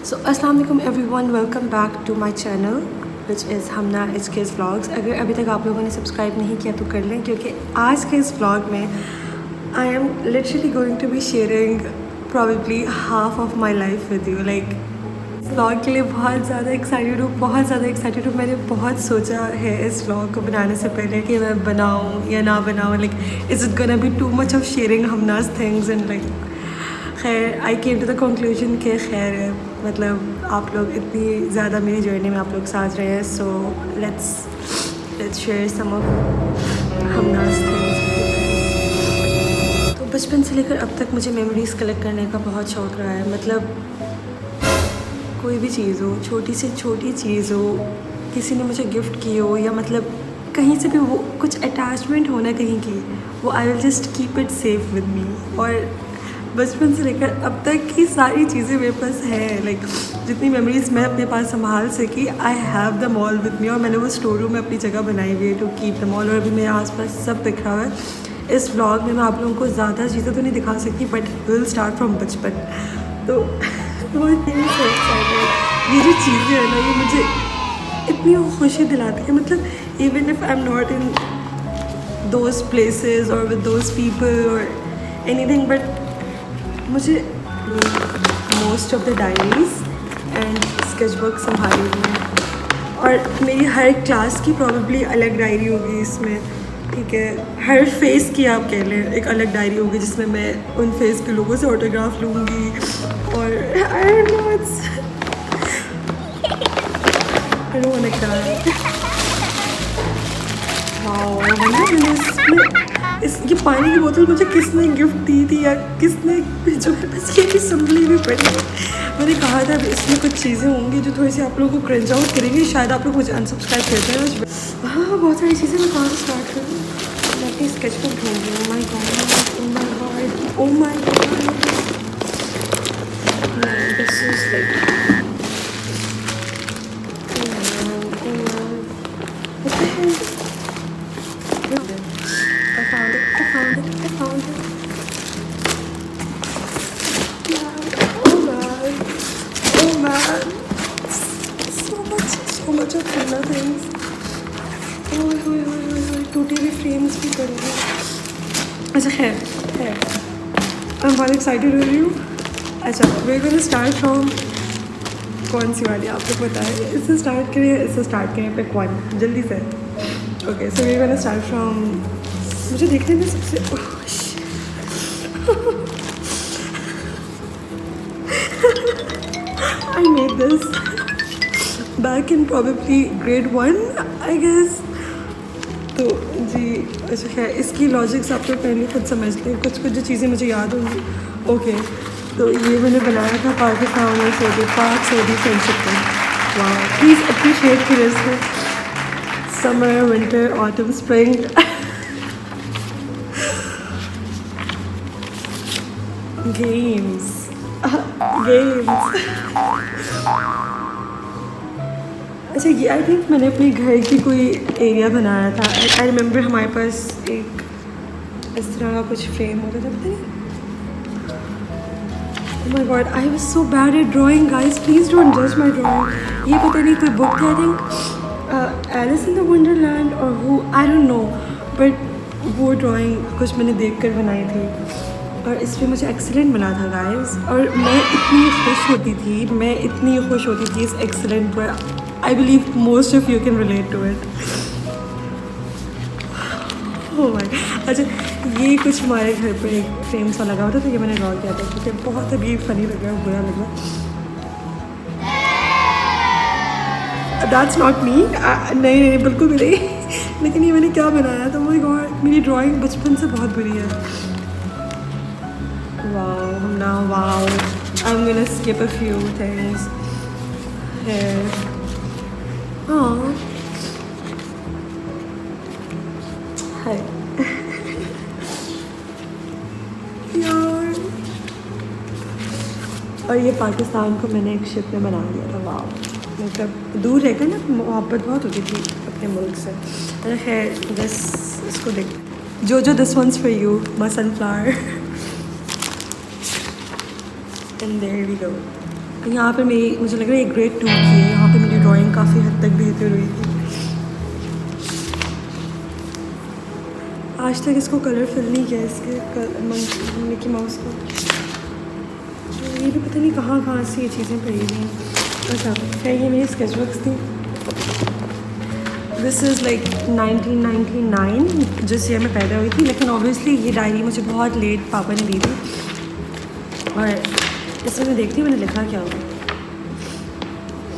सो अस्सलाम वालेकुम everyone, welcome back to my channel which is Hamna HK's vlogs. अगर अभी तक आप लोगों ने सब्सक्राइब नहीं किया तो कर लें, क्योंकि आज के इस व्लॉग में I am literally going to be sharing probably half of my life with you. Like इस व्लॉग के लिए बहुत ज़्यादा एक्साइटेड हूँ। मैंने बहुत सोचा है इस व्लॉग को बनाने से पहले कि मैं बनाऊँ या ना बनाऊँ। Like is it gonna be too much of sharing Hamnaz things and like खैर I came to the conclusion के खैर मतलब आप लोग इतनी ज़्यादा मेरी जर्नी में आप लोग साथ रहे हैं, so let's share some of Hamnaz things. तो बचपन से लेकर अब तक मुझे मेमोरीज़ कलेक्ट करने का बहुत शौक़ रहा है। मतलब कोई भी चीज़ हो, छोटी से छोटी चीज़ हो, किसी ने मुझे गिफ्ट की हो या मतलब कहीं से भी वो कुछ अटैचमेंट हो ना कहीं की, वो I will just keep it safe with me. और बचपन से लेकर अब तक की सारी चीज़ें मेरे पास हैं। लाइक जितनी मेमोरीज़ मैं अपने पास संभाल सकी, I have the mall with me. और मैंने वो स्टोर रूम में अपनी जगह बनाई हुई है टू कीप द मॉल। और अभी मेरे आसपास सब बिखरा हुआ है। इस व्लॉग में मैं आप लोगों को ज़्यादा चीज़ें तो नहीं दिखा सकती, बट विल स्टार्ट फ्रॉम बचपन। तो वो ये जो चीज़ें हैं ना, ये मुझे इतनी खुशी दिलाती है। मतलब even if I am not in those places और विद दोज पीपल और एनीथिंग, बट मुझे most of the diaries and sketchbook संभाली हुई है। और मेरी हर क्लास की प्रॉबेबली अलग डायरी होगी इसमें, ठीक है। हर फेस की आप कह लें एक अलग डायरी होगी जिसमें मैं उन फेस के लोगों से ऑटोग्राफ लूँगी। और I don't know, I don't want to cry. ये पानी की बोतल मुझे किसने गिफ्ट दी थी या किसने जो है, बस ये भी संभली भी पड़ी है। मैंने कहा था इसमें कुछ चीज़ें होंगी जो थोड़ी सी आप लोगों को क्रेंज आउट करेंगी, शायद आप लोग मुझे अनसब्सक्राइब करते हैं। हाँ, बहुत सारी चीज़ें मैं कहाँ से स्टार्ट करूँ। मैं अपनी स्केचबुक ढूंढ रही हूँ। My God, oh my God, this is like I found it. Yeah. Oh man. So much of fun things. टूटी हुई फ्रेम्स भी करेंगे। अच्छा खैर मैं बहुत एक्साइटेड हो रही हूँ। अच्छा, वे गोना स्टार्ट फ्रॉम कौन सी वाली आपको पता है? इससे स्टार्ट करें पिक वन जल्दी से। Okay, so way gonna start from, मुझे देखने में सबसे I made this back in probably grade 1, I guess. तो जी अच्छा खैर इसकी लॉजिक्स आप लोग पहले खुद समझ लें। कुछ जो चीज़ें मुझे याद होंगी। ओके, तो ये मैंने बनाया था पाकिस्तान और सऊदी फ्रेंडशिप में। वाह, प्लीज़ अप्रिशिएट की rest summer, winter, autumn, spring. Games अच्छा, ये आई थिंक मैंने अपने घर की कोई एरिया बनाया था। आई रिमेंबर हमारे पास एक इस तरह का कुछ फ्रेम होता था, पता नहीं। Oh my God, I was so bad at drawing guys, please don't जज माय ड्राइंग। ये पता नहीं कोई बुक थी, I think Alice in the Wonderland और who, I don't know, but वो ड्राइंग कुछ मैंने देख कर बनाई थी और इस पर मुझे एक्सीलेंट बना था गाइस। और मैं इतनी खुश होती थी इस एक्सीलेंट पर। I believe most of you can relate to it. Oh my, अच्छा ये कुछ हमारे घर पर एक फ्रेम सा लगा हुआ था, तो ये मैंने ड्रॉ किया था क्योंकि बहुत अभी फनी लग रहा है, बुरा लगा। दैट्स नॉट मी, नहीं बिल्कुल भी नहीं। लेकिन ये मैंने क्या बनाया था, माय गॉड, मेरी ड्राइंग बचपन से बहुत बुरी है। Wow, I'm gonna skip a few things here. Oh, hi. यार, और ये पाकिस्तान को मैंने एक शिप में बना दिया था। वाह, मतलब दूर रहकर ना मोहब्बत बहुत होती थी अपने मुल्क से। अरे खैर बस इसको देख, जो this one's for you, my sunflower. And there we go. यहाँ पे मेरी मुझे लग रहा है ग्रेड 2 की है। यहाँ पे मेरी ड्राइंग काफ़ी हद तक बेहतर हुई थी। आज तक इसको कलर फिल नहीं किया इसके मिकी माउस को। ये भी पता नहीं कहाँ से ये चीज़ें पड़ी हुई हैं। अच्छा खैर ये मेरी स्केच बुक्स थी। दिस इज़ लाइक 1999 जिस ईयर में पैदा हुई थी, लेकिन ऑब्वियसली ये डायरी मुझे बहुत लेट पापा ने दी थी। और इसमें मैं देखती हूँ मैंने लिखा क्या हुआ।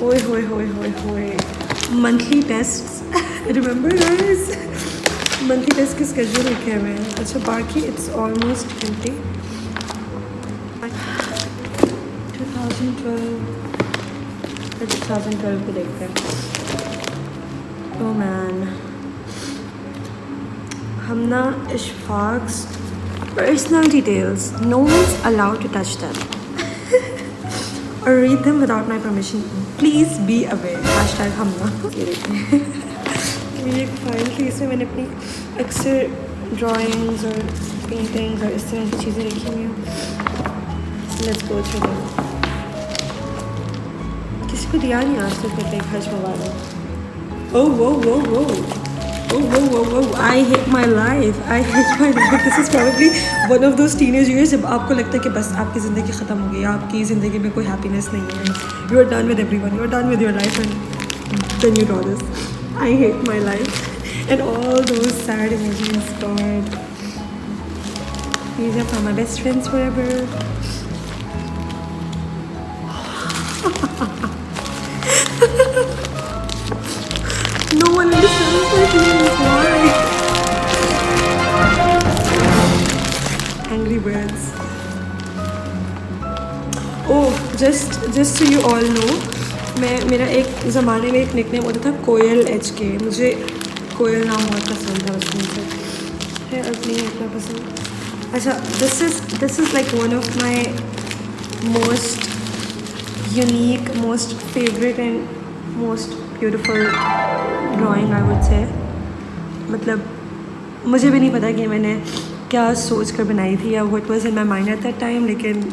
ओए होए होए होए होए, monthly test remember guys, monthly test के स्केड्यूल लिखे हुए हैं। अच्छा बाकी इट्स ऑलमोस्ट एम्प्टी। 2012 को देखते हैं। ओह मैन, हम ना Ishfaq's personal details, no one's allowed to touch them or read them without my permission. Please be aware. # हमना। ये एक फाइल थी, इसमें मैंने अपनी अक्सर ड्राइंग्स और पेंटिंग्स और इस तरह की चीज़ें लिखी हुई हैं। Let's go through them. किसी को दिया नहीं आज तक मेरे खर्च मोबाइल। ओह वो वो वो Oh, I hate my life. I hate my life. This is probably one of those teenage years जब आपको लगता है कि बस आपकी ज़िंदगी ख़त्म हो गई, आपकी ज़िंदगी में कोई हैप्पीनेस नहीं है। You are done with everyone. You are done with your life, and then you draw this. I hate my life, and all those sad images. God, these are for my best friends forever. No one understands my feelings. Why? Angry Birds. Oh, just so you all know, मेरा एक ज़माने में एक nickname होता था कोयल HK। मुझे कोयल नाम बहुत पसंद था बचपन से, है अब नहीं इतना पसंद। अच्छा this is like one of my most unique, most favorite and most beautiful drawing I would say. मतलब मुझे भी नहीं पता कि मैंने क्या सोच कर बनाई थी या what was in my mind at that time, लेकिन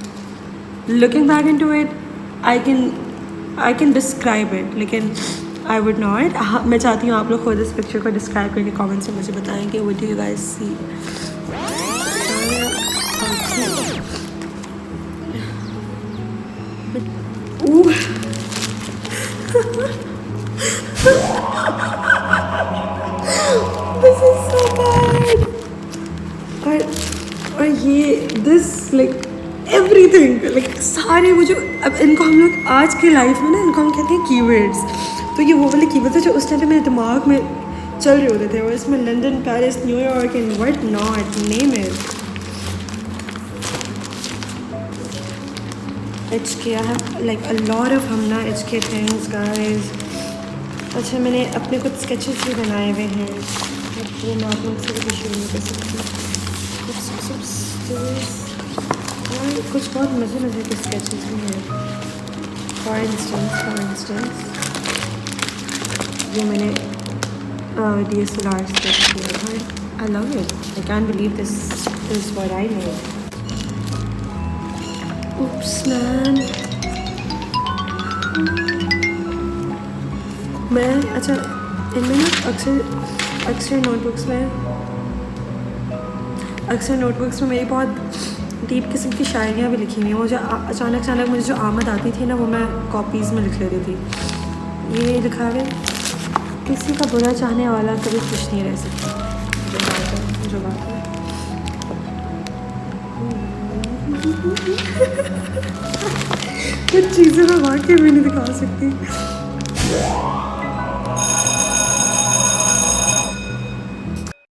looking back into it I can describe it, लेकिन आई वुड नॉट। मैं चाहती हूँ आप लोग खुद इस पिक्चर को डिस्क्राइब करके कमेंट्स में मुझे बताएं कि what do you guys see. This is so bad. और ये this like everything like सारे वो जो अब इनको हम लोग आज के लाइफ में ना इनको हम कहते हैं कीवर्ड्स। तो ये वो वाले कीवर्ड्स है जो उस टाइम पे मेरे दिमाग में चल रहे होते थे, और इसमें London, Paris, New York and what not, name it. HK, I have like a lot of Hamna HK things guys। अच्छा मैंने अपने कुछ स्केचेस भी बनाए हुए हैं, वो मैं आप लोग से भी शुरू नहीं कर सकती। कुछ बहुत मज़े के स्केचेस भी हैं। फॉर इंस्टेंस ये मैंने DSLR स्केच किया है। I love it, I can believe this is what I made. Oops man, मैं अच्छा इनमें ना अक्सर नोटबुक्स में मेरी बहुत डीप किस्म की शायरियाँ भी लिखी हुई हैं। मुझे अचानक मुझे जो आमद आती थी ना, वो मैं कॉपीज़ में लिख लेती थी। ये लिखा है, किसी का बुरा चाहने वाला कभी खुश नहीं रह सकता। जो बात है कुछ चीज़ें मैं वाकई भी नहीं दिखा सकती।